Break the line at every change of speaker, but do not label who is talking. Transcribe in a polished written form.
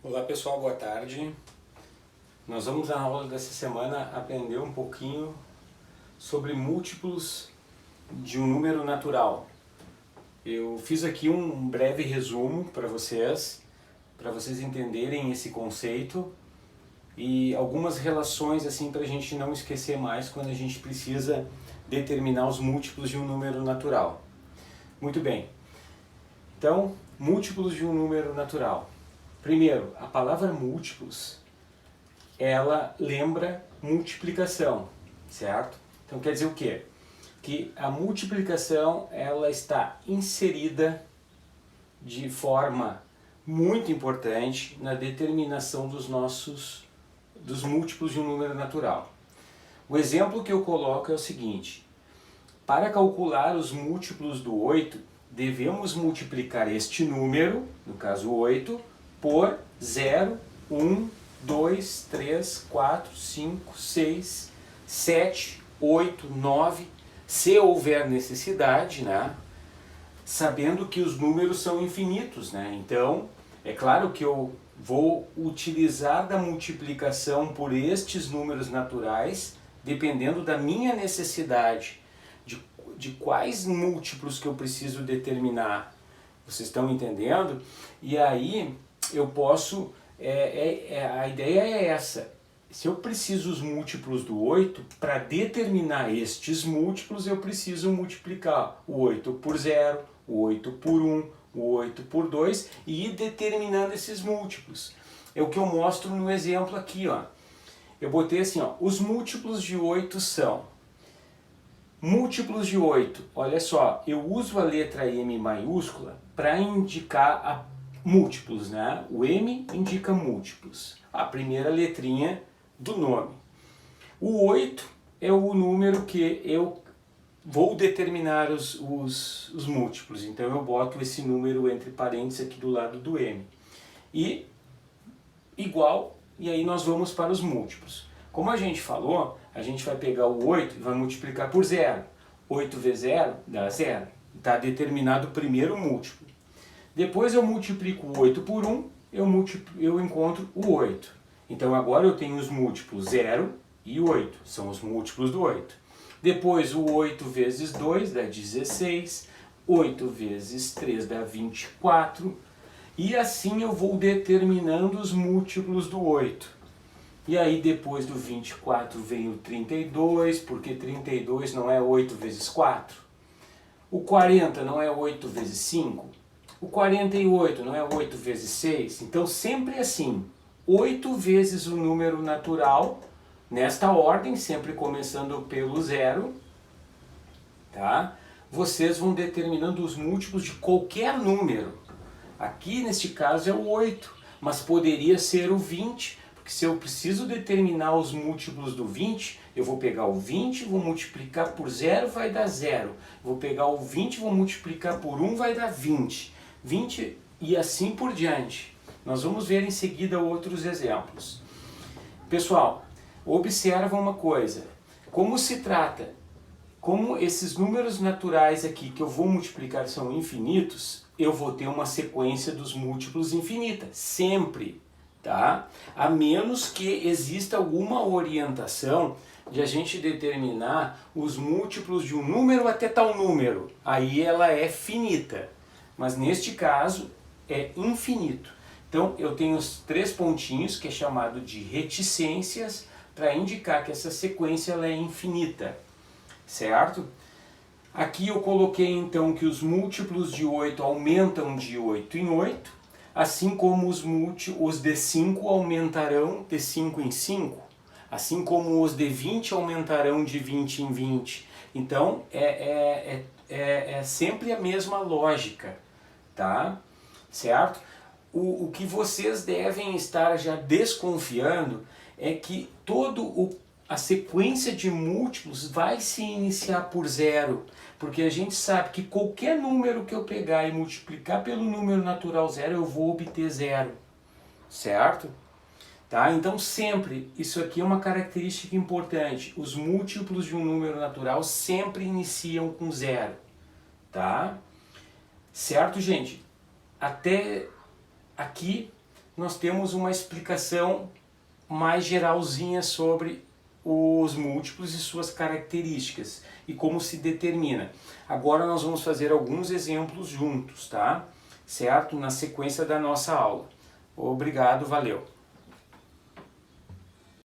Olá pessoal, boa tarde. Nós vamos na aula dessa semana aprender um pouquinho sobre múltiplos de um número natural. Eu fiz aqui um breve resumo para vocês entenderem esse conceito e algumas relações assim para a gente não esquecer mais quando a gente precisa determinar os múltiplos de um número natural. Muito bem. Então, múltiplos de um número natural. Primeiro, a palavra múltiplos, ela lembra multiplicação, certo? Então quer dizer o quê? Que a multiplicação, ela está inserida de forma muito importante na determinação dos múltiplos de um número natural. O exemplo que eu coloco é o seguinte: para calcular os múltiplos do 8, devemos multiplicar este número, no caso 8, por 0, 1, 2, 3, 4, 5, 6, 7, 8, 9, se houver necessidade, né? Sabendo que os números são infinitos, né? Então, é claro que eu vou utilizar da multiplicação por estes números naturais, dependendo da minha necessidade, de quais múltiplos que eu preciso determinar. Vocês estão entendendo? E aí eu posso, a ideia é essa: se eu preciso os múltiplos do 8, para determinar estes múltiplos eu preciso multiplicar o 8 por 0, o 8 por 1, o 8 por 2 e ir determinando esses múltiplos. É o que eu mostro no exemplo aqui, ó. Eu botei assim, ó, os múltiplos de 8 são... Múltiplos de 8, olha só, eu uso a letra M maiúscula para indicar múltiplos, né? O M indica múltiplos, a primeira letrinha do nome. O 8 é o número que eu vou determinar os múltiplos, então eu boto esse número entre parênteses aqui do lado do M. E igual, e aí nós vamos para os múltiplos. Como a gente falou, a gente vai pegar o 8 e vai multiplicar por 0. 8 vezes 0 dá 0. Está determinado o primeiro múltiplo. Depois eu multiplico o 8 por 1, eu encontro o 8. Então agora eu tenho os múltiplos 0 e 8, são os múltiplos do 8. Depois o 8 vezes 2 dá 16, 8 vezes 3 dá 24, e assim eu vou determinando os múltiplos do 8. E aí depois do 24 vem o 32, porque 32 não é 8 vezes 4. O 40 não é 8 vezes 5. O 48 não é 8 vezes 6. Então sempre assim, 8 vezes o número natural, nesta ordem, sempre começando pelo 0, tá? Vocês vão determinando os múltiplos de qualquer número. Aqui neste caso é o 8, mas poderia ser o 20, porque se eu preciso determinar os múltiplos do 20, eu vou pegar o 20, vou multiplicar por 0, vai dar 0. Vou pegar o 20, vou multiplicar por 1, vai dar 20. 20 e assim por diante. Nós vamos ver em seguida outros exemplos. Pessoal, observa uma coisa. Como esses números naturais aqui que eu vou multiplicar são infinitos, eu vou ter uma sequência dos múltiplos infinita, sempre. Tá? A menos que exista alguma orientação de a gente determinar os múltiplos de um número até tal número. Aí ela é finita, mas neste caso é infinito. Então eu tenho os 3 pontinhos, que é chamado de reticências, para indicar que essa sequência ela é infinita, certo? Aqui eu coloquei então que os múltiplos de 8 aumentam de 8 em 8, assim como os de 5 aumentarão de 5 em 5, assim como os de 20 aumentarão de 20 em 20. Então, é sempre a mesma lógica, tá? Certo? O que vocês devem estar já desconfiando é que a sequência de múltiplos vai se iniciar por 0, porque a gente sabe que qualquer número que eu pegar e multiplicar pelo número natural 0, eu vou obter 0, certo? Tá? Então sempre, isso aqui é uma característica importante, os múltiplos de um número natural sempre iniciam com 0, tá? Certo, gente? Até aqui nós temos uma explicação mais geralzinha sobre os múltiplos e suas características e como se determina. Agora nós vamos fazer alguns exemplos juntos, tá? Certo? Na sequência da nossa aula. Obrigado, valeu!